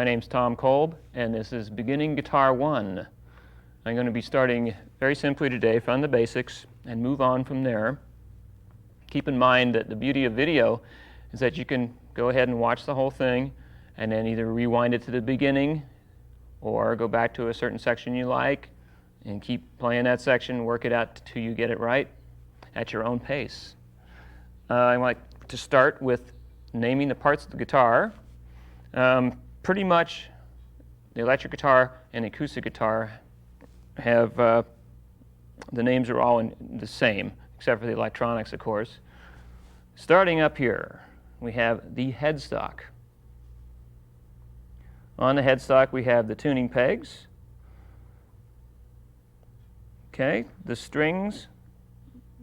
My name's Tom Kolb, and this is Beginning Guitar 1. I'm going to be starting very simply today from the basics and move on from there. Keep in mind that the beauty of video is that you can go ahead and watch the whole thing and then either rewind it to the beginning or go back to a certain section you like and keep playing that section, work it out till you get it right at your own pace. I like to start with naming the parts of the guitar. Pretty much the electric guitar and acoustic guitar have the names are all the same, except for the electronics, of course. Starting up here, we have the headstock. On the headstock, we have the tuning pegs. Okay, the strings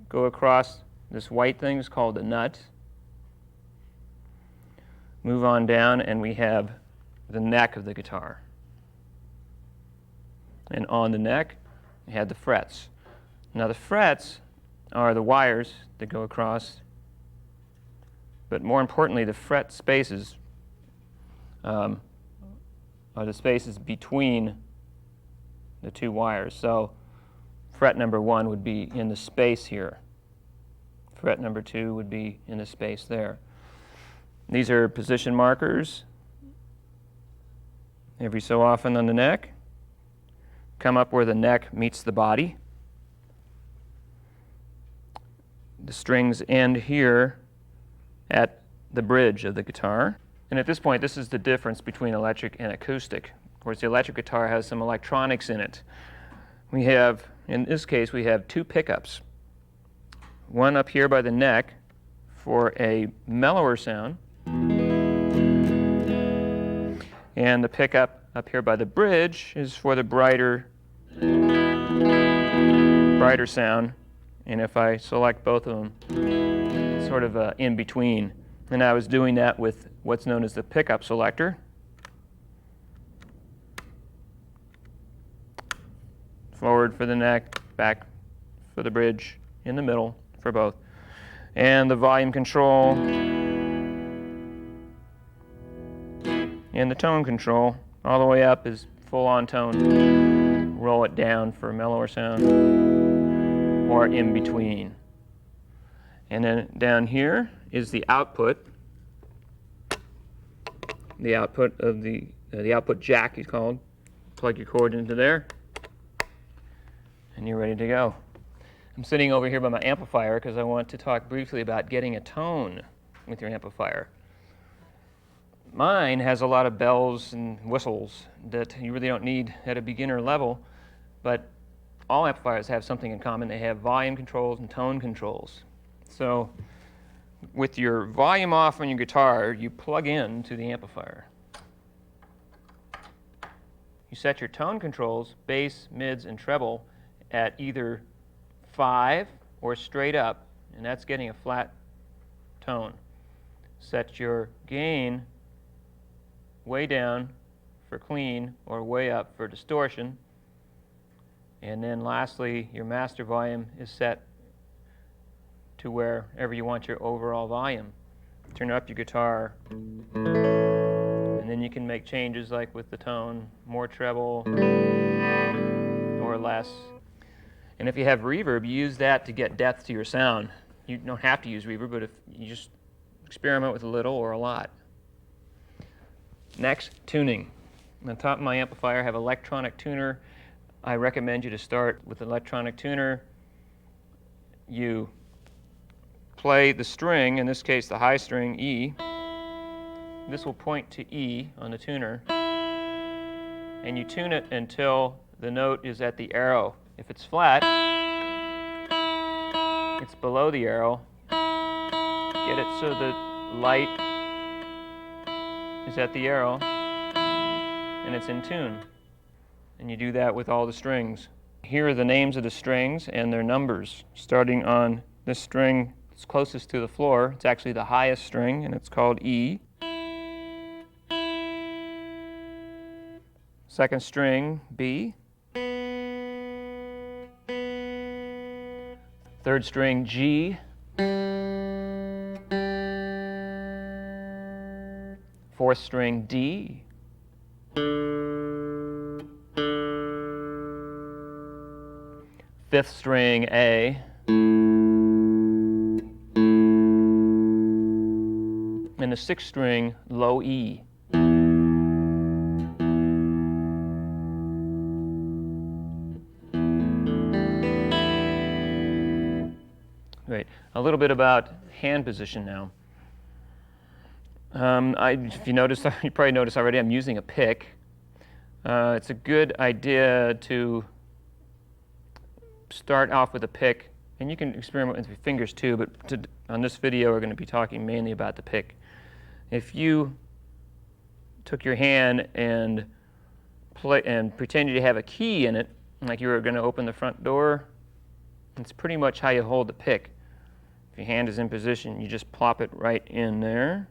go across this white thing is called the nut. Move on down, and we have the neck of the guitar. And on the neck, we have the frets. Now the frets are the wires that go across, but more importantly, the fret spaces are the spaces between the two wires. So fret number 1 would be in the space here. Fret number 2 would be in the space there. These are position markers. Every so often on the neck. Come up where the neck meets the body. The strings end here at the bridge of the guitar. And at this point, this is the difference between electric and acoustic. Of course, the electric guitar has some electronics in it. We have, in this case, we have 2 pickups. One up here by the neck for a mellower sound, and the pickup up here by the bridge is for the brighter sound. And if I select both of them, it's sort of in between. And I was doing that with what's known as the pickup selector. Forward for the neck, back for the bridge, in the middle for both. And the volume control and the tone control. All the way up is full-on tone. Roll it down for a mellower sound or in between. And then down here is the output. The output of the output jack is called. Plug your cord into there, and you're ready to go. I'm sitting over here by my amplifier because I want to talk briefly about getting a tone with your amplifier. Mine has a lot of bells and whistles that you really don't need at a beginner level, but all amplifiers have something in common. They have volume controls and tone controls. So with your volume off on your guitar, you plug in to the amplifier. You set your tone controls, bass, mids, and treble, at either 5 or straight up, and that's getting a flat tone. Set your gain way down for clean or way up for distortion. And then lastly, your master volume is set to wherever you want your overall volume. Turn up your guitar, and then you can make changes like with the tone, more treble or less. And if you have reverb, you use that to get depth to your sound. You don't have to use reverb, but if you just experiment with a little or a lot. Next, tuning. On the top of my amplifier I have electronic tuner. I recommend you to start with electronic tuner. You play the string, in this case the high string E. This will point to E on the tuner. And you tune it until the note is at the arrow. If it's flat, it's below the arrow. Get it so the light is at the arrow and it's in tune. And you do that with all the strings. Here are the names of the strings and their numbers. Starting on this string that's closest to the floor, it's actually the highest string, and it's called E. Second string, B. Third string, G. Fourth string, D. fifth string A, and the sixth string low E. Great. A little bit about hand position now. If you notice, you probably noticed already, I'm using a pick. It's a good idea to start off with a pick, and you can experiment with your fingers too, but on this video we're going to be talking mainly about the pick. If you took your hand and pretended to have a key in it, like you were going to open the front door, it's pretty much how you hold the pick. If your hand is in position, you just plop it right in there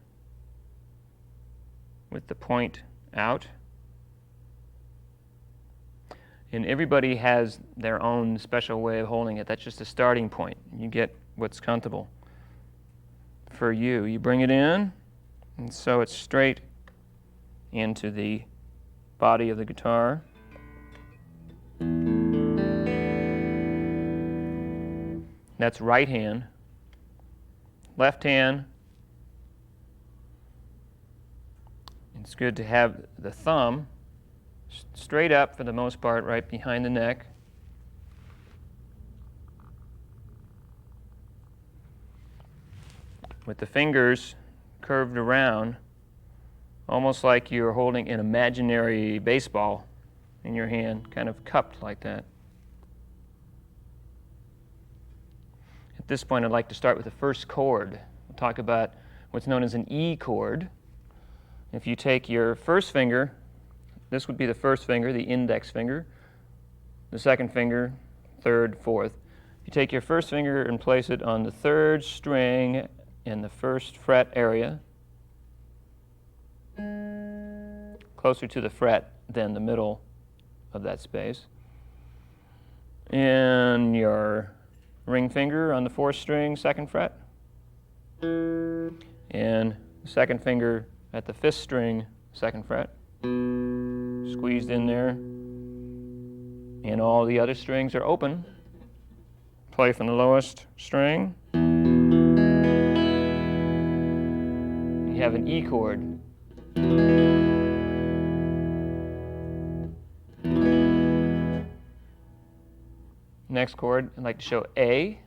with the point out. And everybody has their own special way of holding it. That's just a starting point. You get what's comfortable for you. You bring it in, and so it's straight into the body of the guitar. That's right hand. Left hand, it's good to have the thumb straight up for the most part, right behind the neck. With the fingers curved around, almost like you're holding an imaginary baseball in your hand, kind of cupped like that. At this point, I'd like to start with the first chord. We'll talk about what's known as an E chord. If you take your first finger, this would be the first finger, the index finger, the second finger, third, fourth. You take your first finger and place it on the third string in the first fret area, closer to the fret than the middle of that space. And your ring finger on the fourth string, second fret, and the second finger at the fifth string, second fret, squeezed in there, and all the other strings are open. Play from the lowest string. You have an E chord. Next chord, I'd like to show A.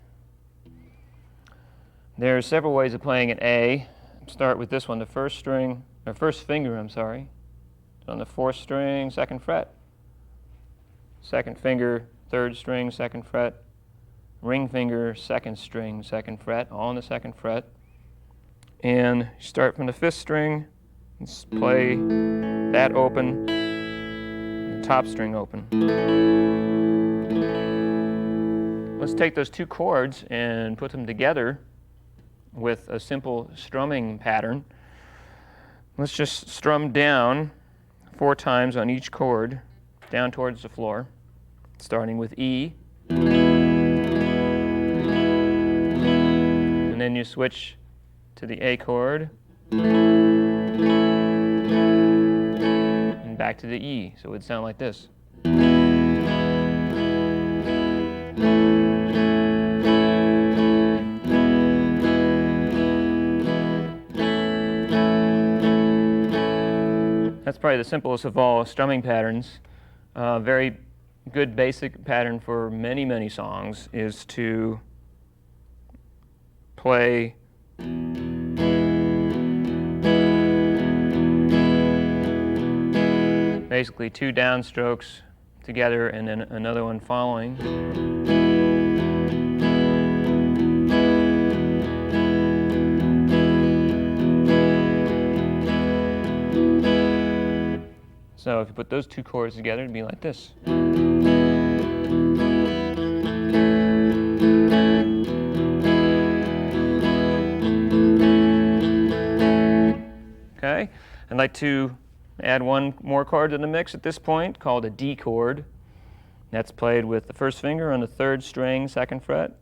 There are several ways of playing an A. Start with this one, the first string, or first finger, I'm sorry. On the fourth string, second fret. Second finger, third string, second fret. Ring finger, second string, second fret, all on the second fret. And start from the fifth string, and play that open, and the top string open. Let's take those two chords and put them together with a simple strumming pattern. Let's just strum down 4 times on each chord, down towards the floor, starting with E. And then you switch to the A chord, and back to the E. So it would sound like this. That's probably the simplest of all strumming patterns. Very good basic pattern for many, many songs is to play basically 2 downstrokes together and then another one following. So if you put those 2 chords together, it'd be like this. Okay, I'd like to add one more chord to the mix at this point called a D chord. That's played with the first finger on the third string, second fret,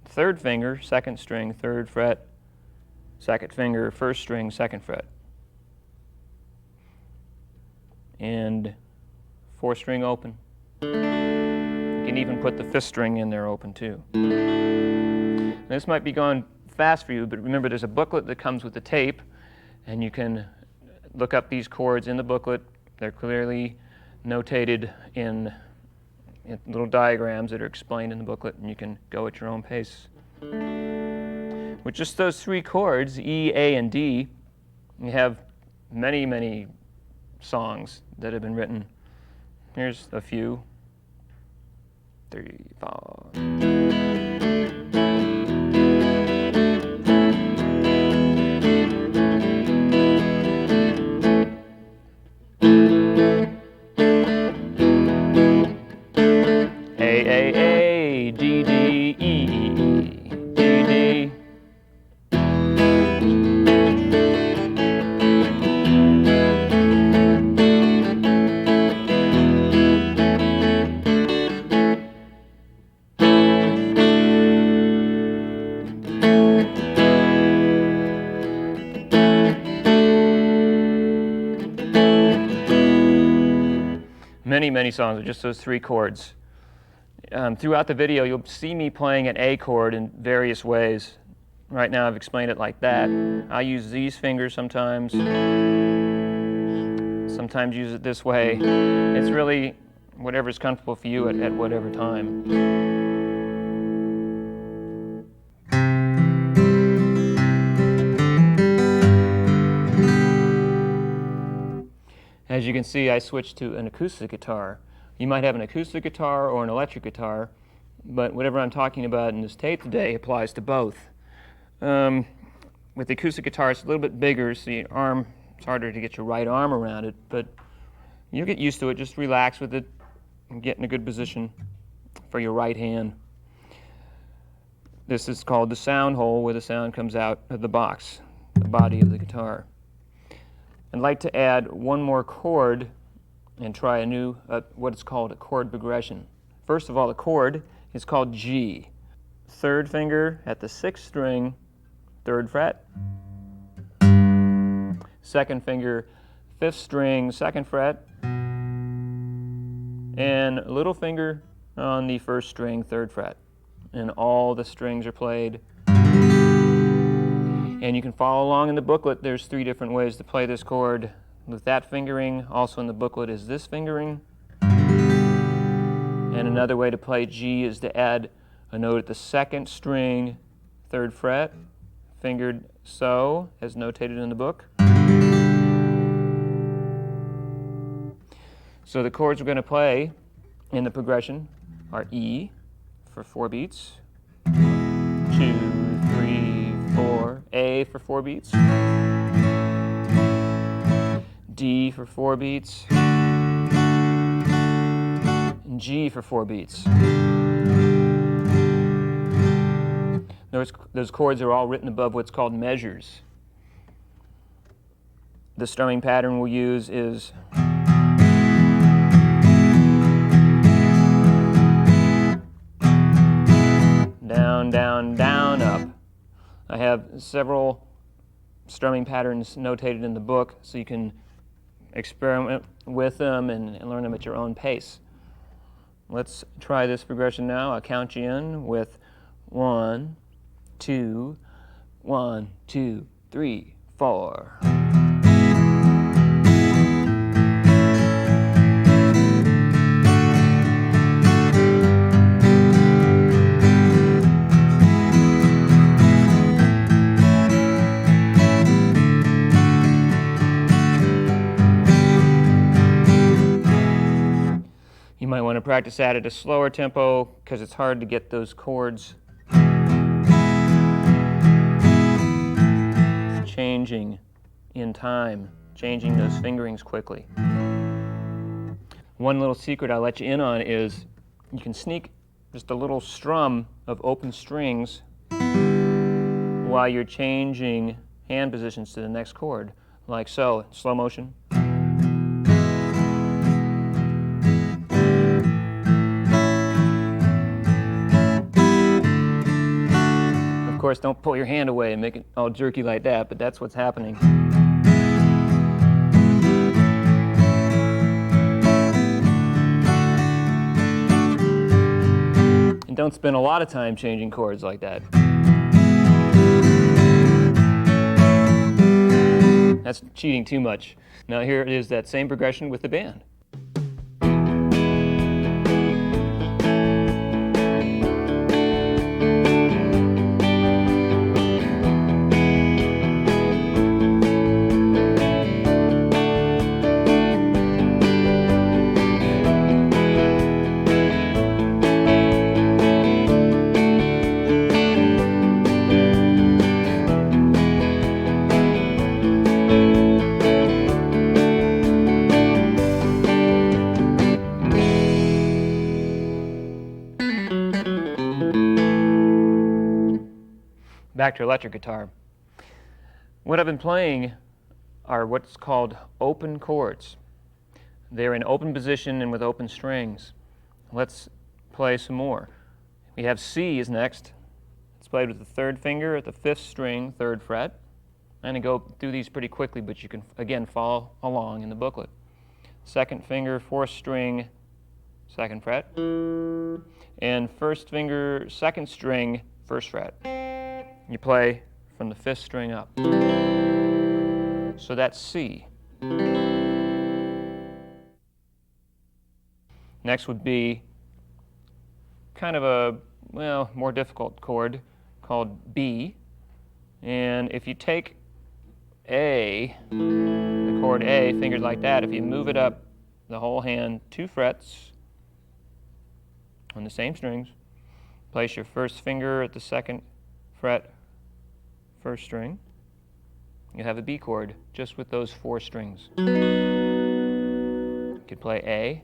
third finger, second string, third fret, second finger, first string, second fret. And 4th string open. You can even put the fifth string in there open too. This might be going fast for you, but remember there's a booklet that comes with the tape, and you can look up these chords in the booklet. They're clearly notated in little diagrams that are explained in the booklet, and you can go at your own pace. With just those three chords, E, A, and D, you have many, many songs that have been written. Here's a few. 3, 4. A, D, D, E, D, D. Many, many songs with just those three chords. Throughout the video, you'll see me playing an A chord in various ways. Right now, I've explained it like that. I use these fingers sometimes. Sometimes use it this way. It's really whatever's comfortable for you at whatever time. As you can see, I switched to an acoustic guitar. You might have an acoustic guitar or an electric guitar, but whatever I'm talking about in this tape today applies to both. With the acoustic guitar, it's a little bit bigger, so it's harder to get your right arm around it, but you'll get used to it. Just relax with it and get in a good position for your right hand. This is called the sound hole, where the sound comes out of the box, the body of the guitar. I'd like to add one more chord and try a new, what is called a chord progression. First of all, the chord is called G. Third finger at the 6th string, 3rd fret. Second finger, 5th string, 2nd fret. And little finger on the 1st string, 3rd fret. And all the strings are played. And you can follow along in the booklet. There's 3 different ways to play this chord with that fingering. Also in the booklet is this fingering. And another way to play G is to add a note at the 2nd string, 3rd fret, fingered so, as notated in the book. So the chords we're going to play in the progression are E for 4 beats, 2, 3, 4, A for 4 beats, D for 4 beats, and G for 4 beats. Those chords are all written above what's called measures. The strumming pattern we'll use is down, down, down, up. I have several strumming patterns notated in the book, so you can experiment with them and learn them at your own pace. Let's try this progression now. I'll count you in with 1, 2, 1, 2, 3, 4. You might want to practice that at a slower tempo because it's hard to get those chords changing in time, changing those fingerings quickly. One little secret I'll let you in on is you can sneak just a little strum of open strings while you're changing hand positions to the next chord, like so, slow motion. Of course, don't pull your hand away and make it all jerky like that, but that's what's happening. don't spend a lot of time changing chords like that. That's cheating too much. Now here it is, that same progression with the band. Back to electric guitar. What I've been playing are what's called open chords. They're in open position and with open strings. Let's play some more. We have C is next. It's played with the third finger at the fifth string, third fret. I'm going to go through these pretty quickly, but you can again follow along in the booklet. Second finger, fourth string, second fret. And first finger, second string, first fret. You play from the fifth string up. So that's C. Next would be kind of a, well, more difficult chord called B. And if you take A, the chord A, fingered like that, if you move it up the whole hand 2 frets on the same strings, place your first finger at the second fret, first string, you have a B chord just with those 4 strings. You could play A,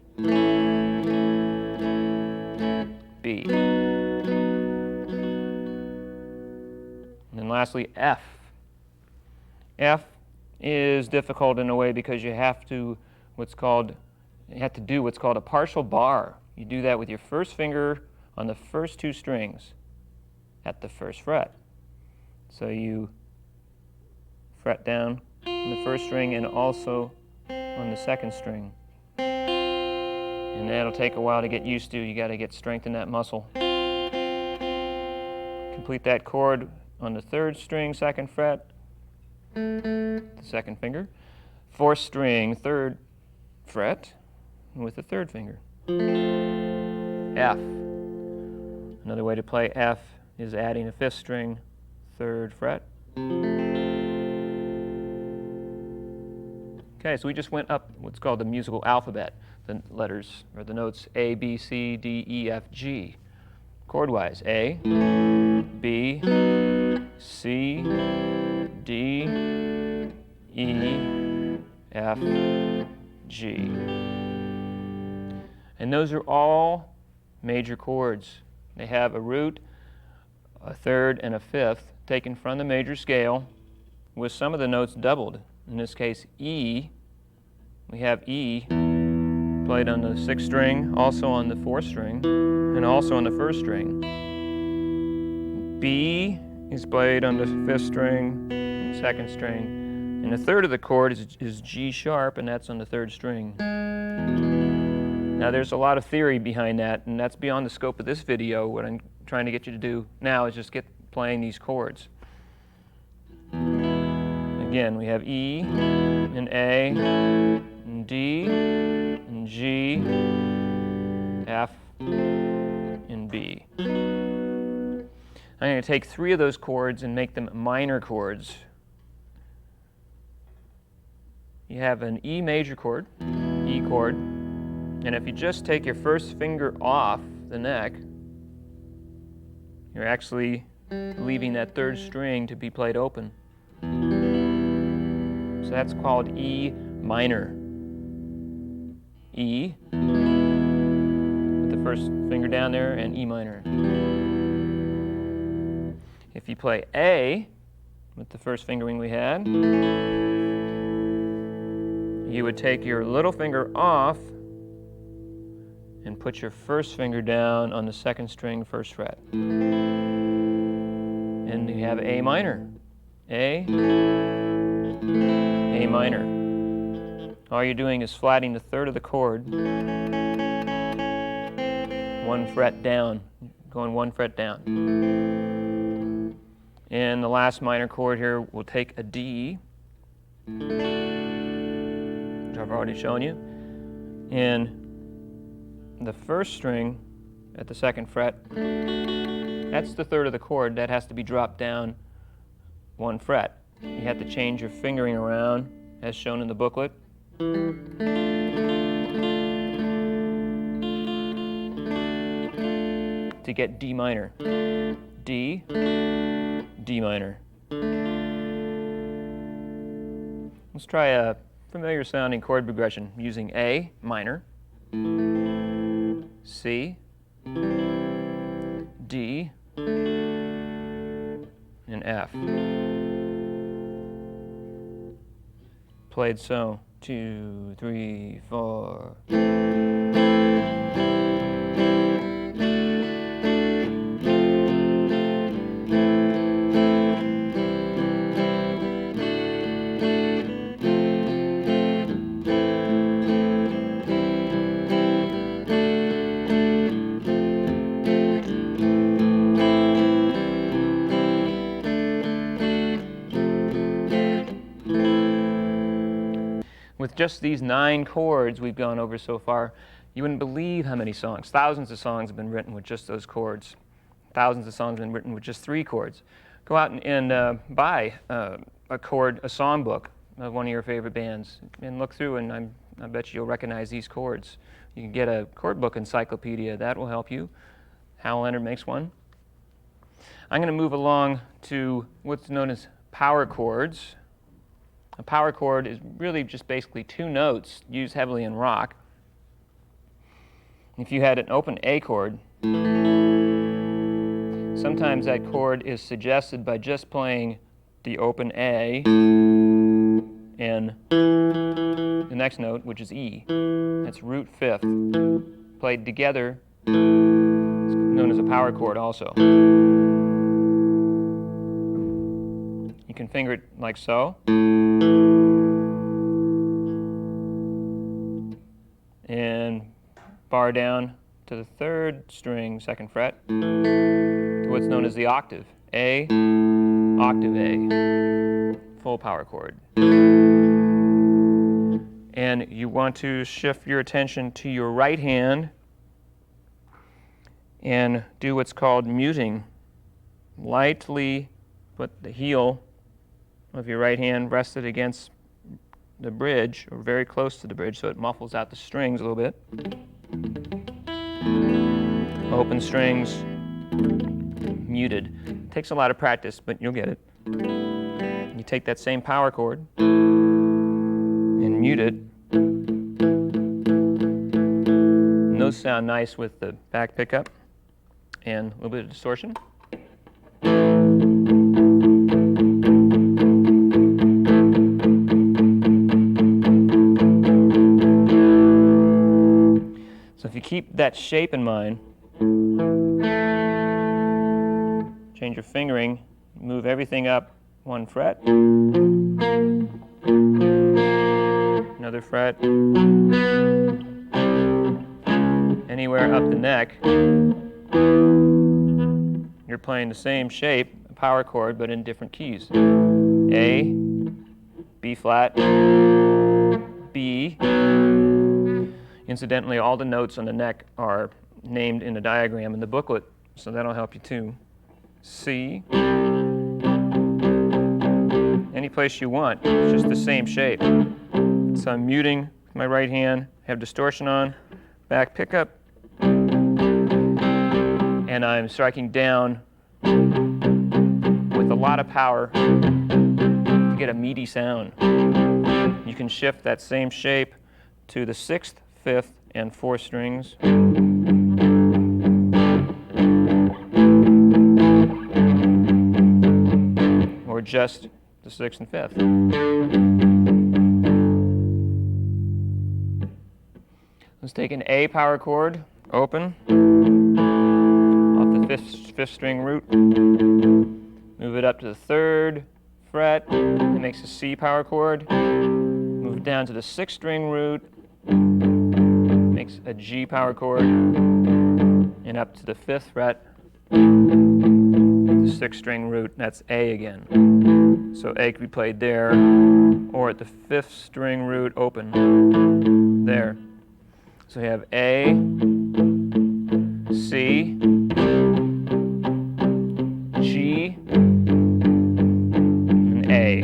B. And then lastly, F. F is difficult in a way because you have to do what's called a partial bar. You do that with your first finger on the first 2 strings at the first fret. So you fret down on the first string and also on the second string. And that'll take a while to get used to. You got to get strength in that muscle. Complete that chord on the third string, second fret, the second finger. Fourth string, third fret, with the third finger. F. Another way to play F is adding a fifth string, third fret. Okay, so we just went up what's called the musical alphabet, the letters or the notes A, B, C, D, E, F, G. Chord-wise, A, B, C, D, E, F, G. And those are all major chords. They have a root, a third, and a fifth taken from the major scale with some of the notes doubled. In this case, E, we have E played on the 6th string, also on the 4th string, and also on the 1st string. B is played on the 5th string, and 2nd string, and a third of the chord is G sharp, and that's on the 3rd string. Now there's a lot of theory behind that, and that's beyond the scope of this video. What I'm trying to get you to do now is just get playing these chords. Again, we have E, and A, and D, and G, F, and B. I'm going to take 3 of those chords and make them minor chords. You have an E major chord, E chord, and if you just take your first finger off the neck, you're actually leaving that 3rd string to be played open. So that's called E minor. E, with the first finger down there, and E minor. If you play A, with the first fingering we had, you would take your little finger off and put your first finger down on the 2nd string, 1st fret. And you have A minor. A minor. All you're doing is flatting the third of the chord, 1 fret down. going 1 fret down. And the last minor chord here, we'll take a D, which I've already shown you. And the first string at the 2nd fret, that's the 3rd of the chord. That has to be dropped down 1 fret. You have to change your fingering around, as shown in the booklet. To get D minor. D, D minor. Let's try a familiar sounding chord progression using A minor, C, D, and F. Played so. 2, 3, 4. With just these 9 chords we've gone over so far, you wouldn't believe how many songs. Thousands of songs have been written with just those chords. Thousands of songs have been written with just 3 chords. Go out and buy a songbook of one of your favorite bands and look through, and I bet you'll recognize these chords. You can get a chord book encyclopedia. That will help you. Hal Leonard makes one. I'm going to move along to what's known as power chords. A power chord is really just basically 2 notes used heavily in rock. If you had an open A chord, sometimes that chord is suggested by just playing the open A and the next note, which is E. That's root 5th. Played together, it's known as a power chord also. You can finger it like so. And bar down to the 3rd string, 2nd fret, to what's known as the octave. A, octave A, full power chord. And you want to shift your attention to your right hand and do what's called muting. Lightly put the heel of your right hand rested against the bridge, or very close to the bridge, so it muffles out the strings a little bit. Open strings, muted. It takes a lot of practice, but you'll get it. You take that same power chord and mute it. And those sound nice with the back pickup and a little bit of distortion. So if you keep that shape in mind, change your fingering, move everything up 1 fret, another fret, anywhere up the neck, you're playing the same shape, a power chord, but in different keys. A, B flat, B. Incidentally, all the notes on the neck are named in the diagram in the booklet, so that'll help you too. C. Any place you want, it's just the same shape. So I'm muting with my right hand, have distortion on, back pickup, and I'm striking down with a lot of power to get a meaty sound. You can shift that same shape to the 6th, 5th, and 4th strings. Or just the 6th and 5th. Let's take an A power chord, open, off the 5th string root, move it up to the 3rd fret, it makes a C power chord, move it down to the 6th string root, makes a G power chord, and up to the 5th fret the sixth string root, that's A again. So A could be played there, or at the fifth string root open, there. So you have A, C, G, and A.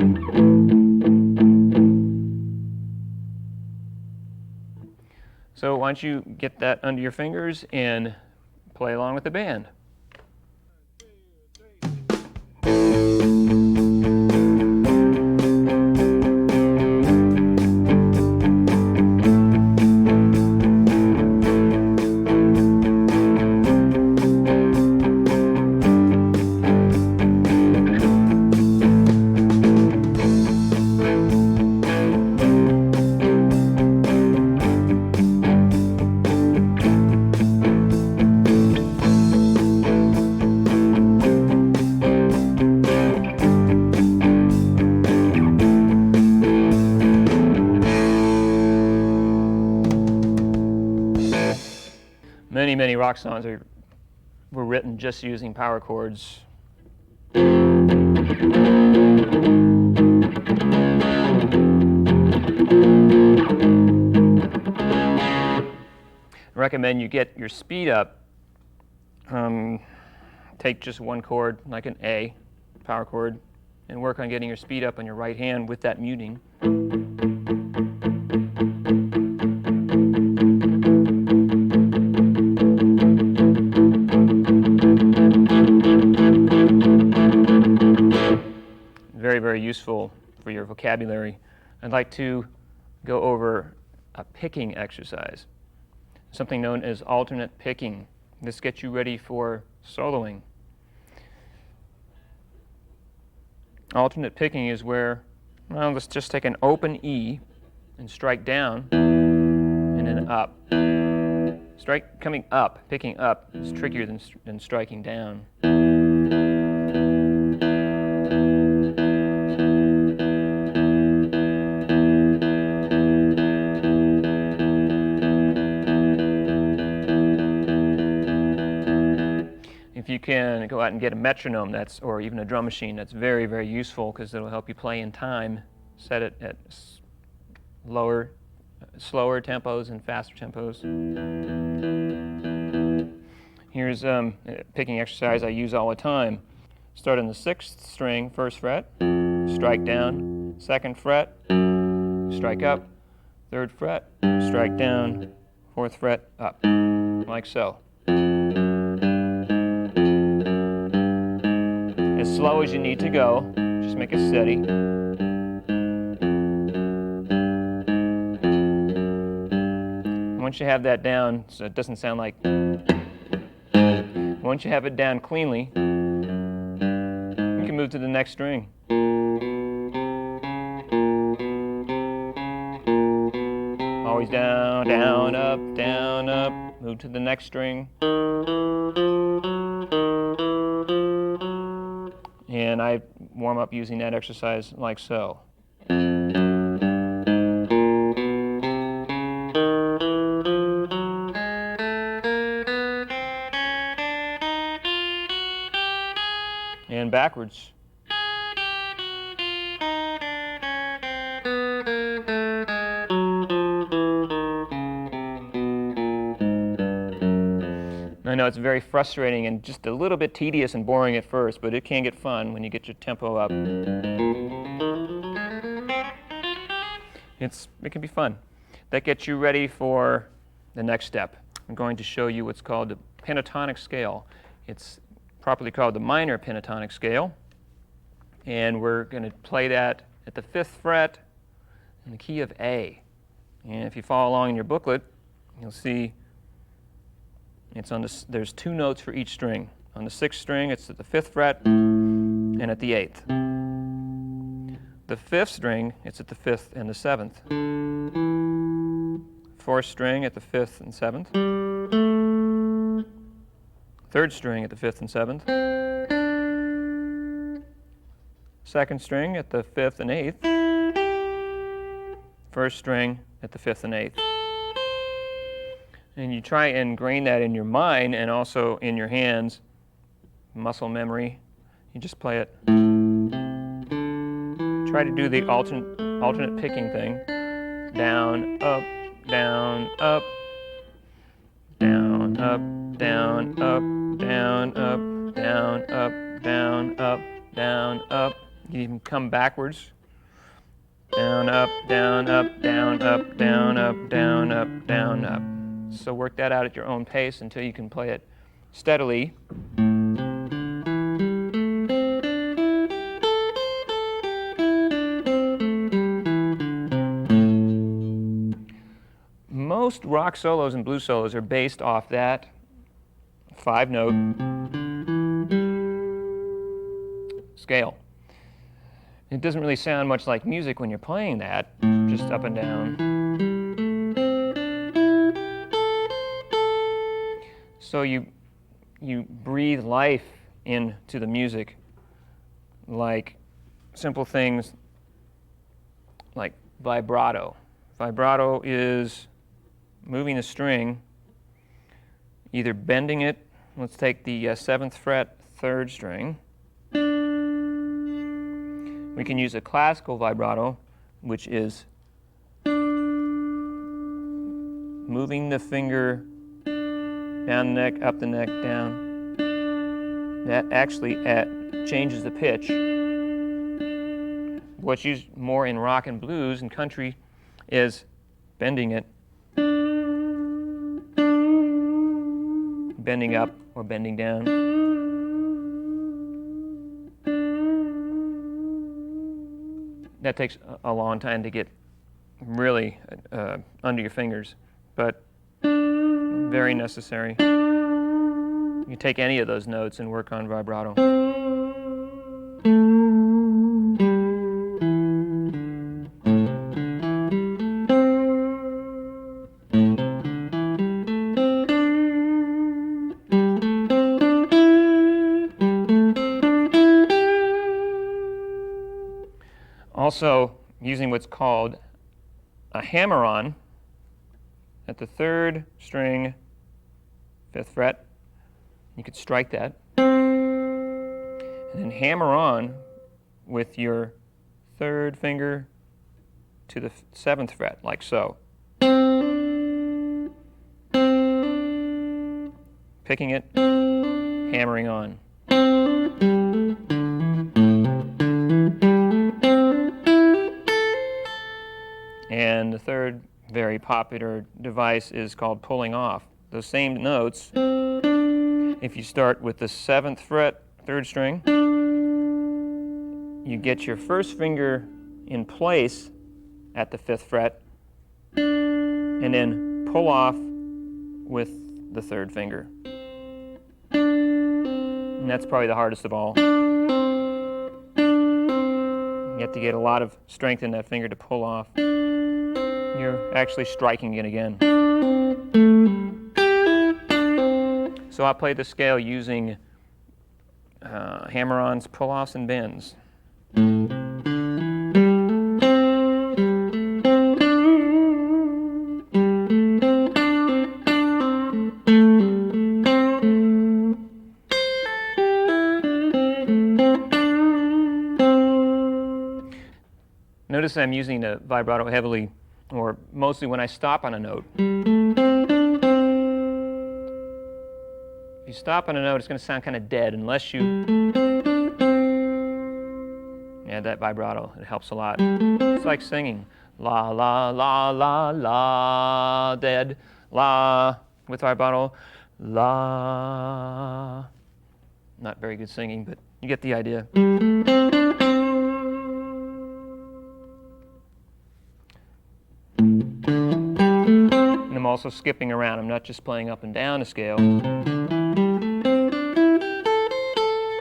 So why don't you get that under your fingers and play along with the band. Many rock songs were written just using power chords. I recommend you get your speed up. Take just one chord, like an A, power chord, and work on getting your speed up on your right hand with that muting. Very useful for your vocabulary. I'd like to go over a picking exercise, something known as alternate picking. This gets you ready for soloing. Alternate picking is where, well, let's just take an open E and strike down and then up. Coming up, picking up is trickier than striking down. If you can go out and get a metronome, or even a drum machine, that's very useful because it'll help you play in time. Set it at slower tempos and faster tempos. Here's a picking exercise I use all the time. Start on the 6th string, 1st fret, strike down, 2nd fret, strike up, 3rd fret, strike down, 4th fret, up, like so. As slow as you need to go, just make it steady. Once you have that down, so it doesn't sound like, once you have it down cleanly, you can move to the next string. Always down, down, up, move to the next string. And I warm up using that exercise like so. And backwards. I know it's very frustrating and just a little bit tedious and boring at first, but it can get fun when you get your tempo up. It can be fun. That gets you ready for the next step. I'm going to show you what's called the pentatonic scale. It's properly called the minor pentatonic scale, and we're going to play that at the 5th fret in the key of A. And if you follow along in your booklet, you'll see there's 2 notes for each string. On the 6th string, it's at the 5th fret and at the 8th. The 5th string, it's at the 5th and the 7th. 4th string at the 5th and 7th. 3rd string at the 5th and 7th. 2nd string at the 5th and 8th. 1st string at the 5th and 8th. And you try and ingrain that in your mind and also in your hands muscle memory. You just play it. Try to do the alternate picking thing. Down, up, down, up, down, up, down, up, down, up, down, up, down, up, down, up. You can come backwards. Down, up, down, up, down, up, down, up, down, up, down, up. So work that out at your own pace until you can play it steadily. Most rock solos and blues solos are based off that 5-note scale. It doesn't really sound much like music when you're playing that, just up and down. So you breathe life into the music, like simple things like vibrato. Vibrato is moving the string, either bending it. Let's take the 7th fret, 3rd string. We can use a classical vibrato, which is moving the finger down the neck, up the neck, down. That actually changes the pitch. What's used more in rock and blues and country is bending it, bending up or bending down. That takes a long time to get really under your fingers, but very necessary. You take any of those notes and work on vibrato. Also, using what's called a hammer-on at the 3rd string, 5th fret. You could strike that. And then hammer on with your 3rd finger to the 7th fret, like so. Picking it, hammering on. And the third very popular device is called pulling off. Those same notes, if you start with the 7th fret, 3rd string, you get your 1st finger in place at the 5th fret, and then pull off with the 3rd finger. And that's probably the hardest of all. You have to get a lot of strength in that finger to pull off. You're actually striking it again. So I'll play the scale using hammer-ons, pull-offs, and bends. Notice I'm using the vibrato heavily, or mostly when I stop on a note. If you stop on a note, it's going to sound kind of dead unless you add that vibrato. It helps a lot. It's like singing. La, la, la, la, la, dead. La, with vibrato. La. Not very good singing, but you get the idea. And I'm also skipping around. I'm not just playing up and down a scale.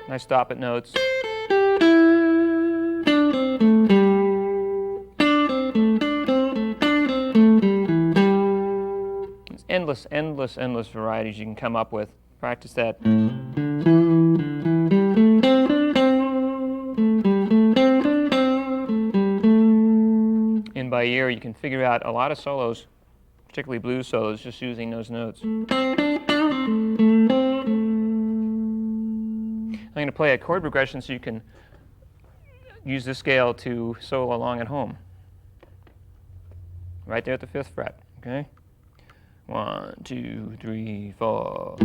I stop at notes. There's endless varieties you can come up with. Practice that. And by ear, you can figure out a lot of solos, particularly blues solos, just using those notes. going to play a chord progression so you can use this scale to solo along at home. Right there at the 5th fret, okay? 1, 2, 3, 4.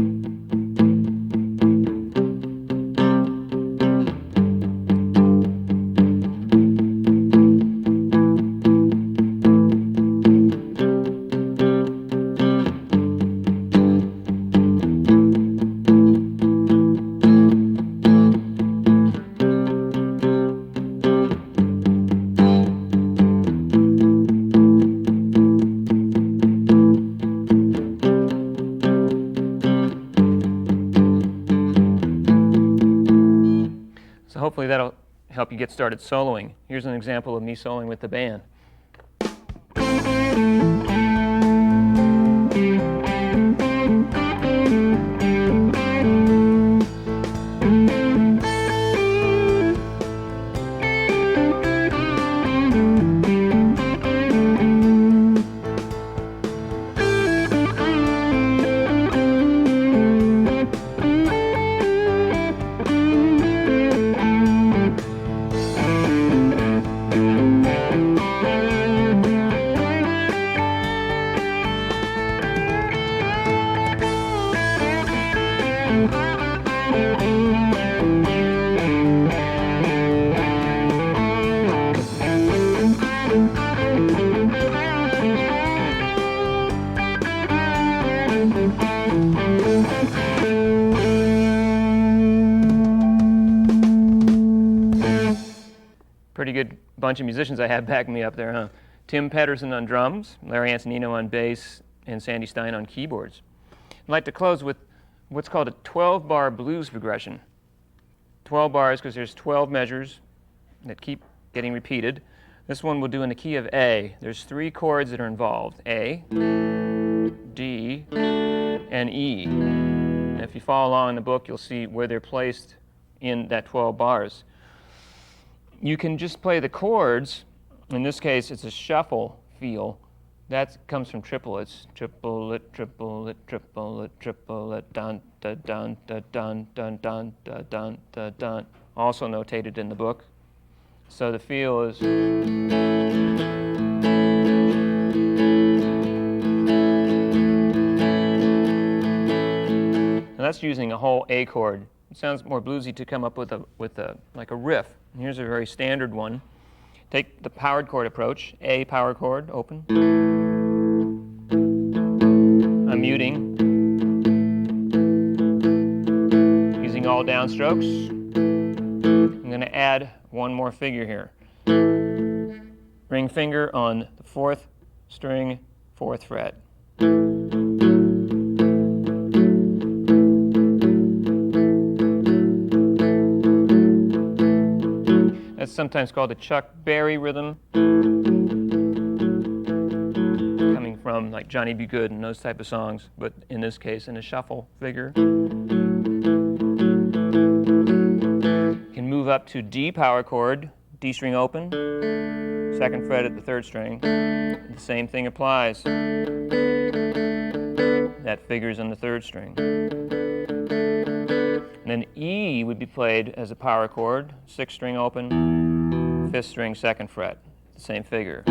So hopefully that'll help you get started soloing. Here's an example of me soloing with the band. Pretty good bunch of musicians I have backing me up there, huh? Tim Pedersen on drums, Larry Antonino on bass, and Sandy Stein on keyboards. I'd like to close with what's called a 12-bar blues progression. 12 bars because there's 12 measures that keep getting repeated. This one we'll do in the key of A. There's 3 chords that are involved: A, D, and E. And if you follow along in the book, you'll see where they're placed in that 12 bars. You can just play the chords. In this case, it's a shuffle feel. That comes from triplets. Triplet, triplet, triplet, triplet, dun, da, dun, da, dun, dun, dun, da, dun, da, dun. Also notated in the book. So the feel is. And that's using a whole A chord. It sounds more bluesy to come up with a like a riff. And here's a very standard one. Take the powered chord approach. A power chord, open. I'm muting. Using all downstrokes. I'm going to add one more figure here. Ring finger on the 4th string, 4th fret. That's sometimes called the Chuck Berry rhythm, coming from like Johnny B. Good and those type of songs, but in this case in a shuffle figure. You can move up to D power chord, D string open, 2nd fret at the 3rd string. The same thing applies. That figure's on the 3rd string. And then E would be played as a power chord, 6th string open, 5th string, 2nd fret, the same figure.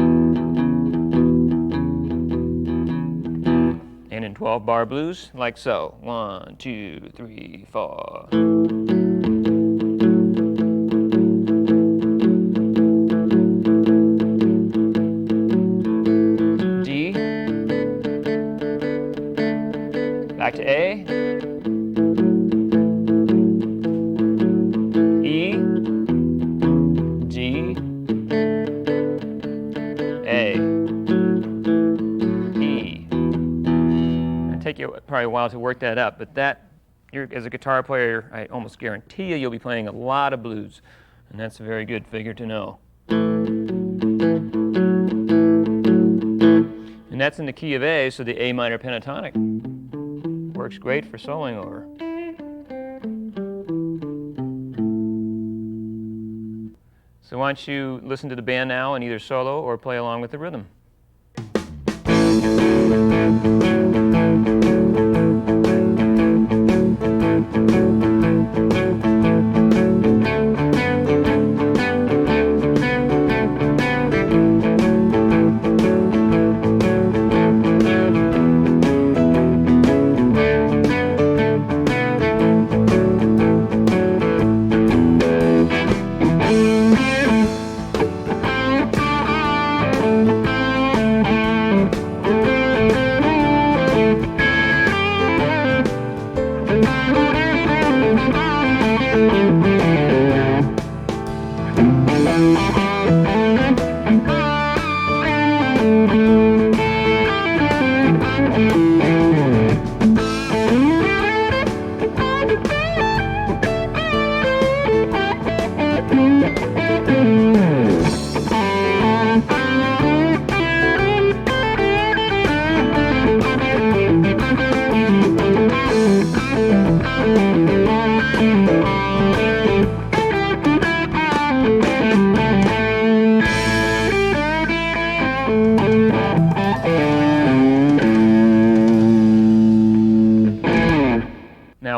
And in 12-bar blues, like so. 1, 2, 3, 4. D. Back to A. Take you probably a while to work that up, but that, as a guitar player, I almost guarantee you'll be playing a lot of blues, and that's a very good figure to know. And that's in the key of A, so the A minor pentatonic works great for soloing over. So why don't you listen to the band now and either solo or play along with the rhythm.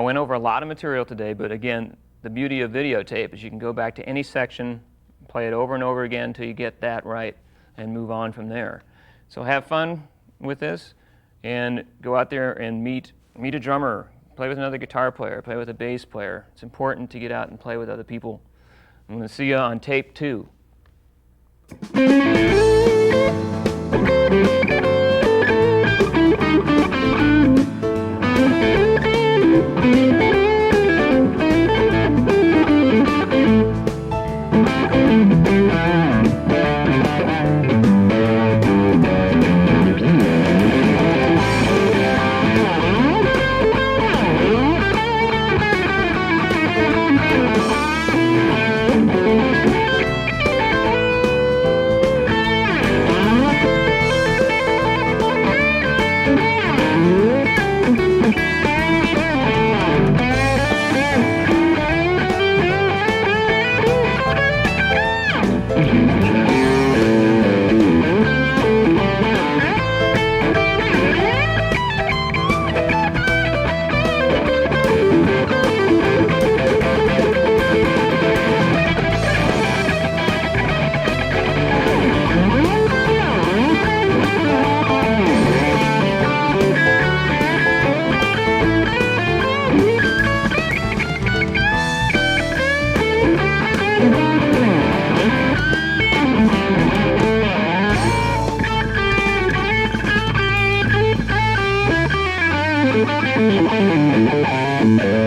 I went over a lot of material today, but again, the beauty of videotape is you can go back to any section, play it over and over again until you get that right, and move on from there. So have fun with this, and go out there and meet a drummer, play with another guitar player, play with a bass player. It's important to get out and play with other people. I'm going to see you on tape 2. Thank you.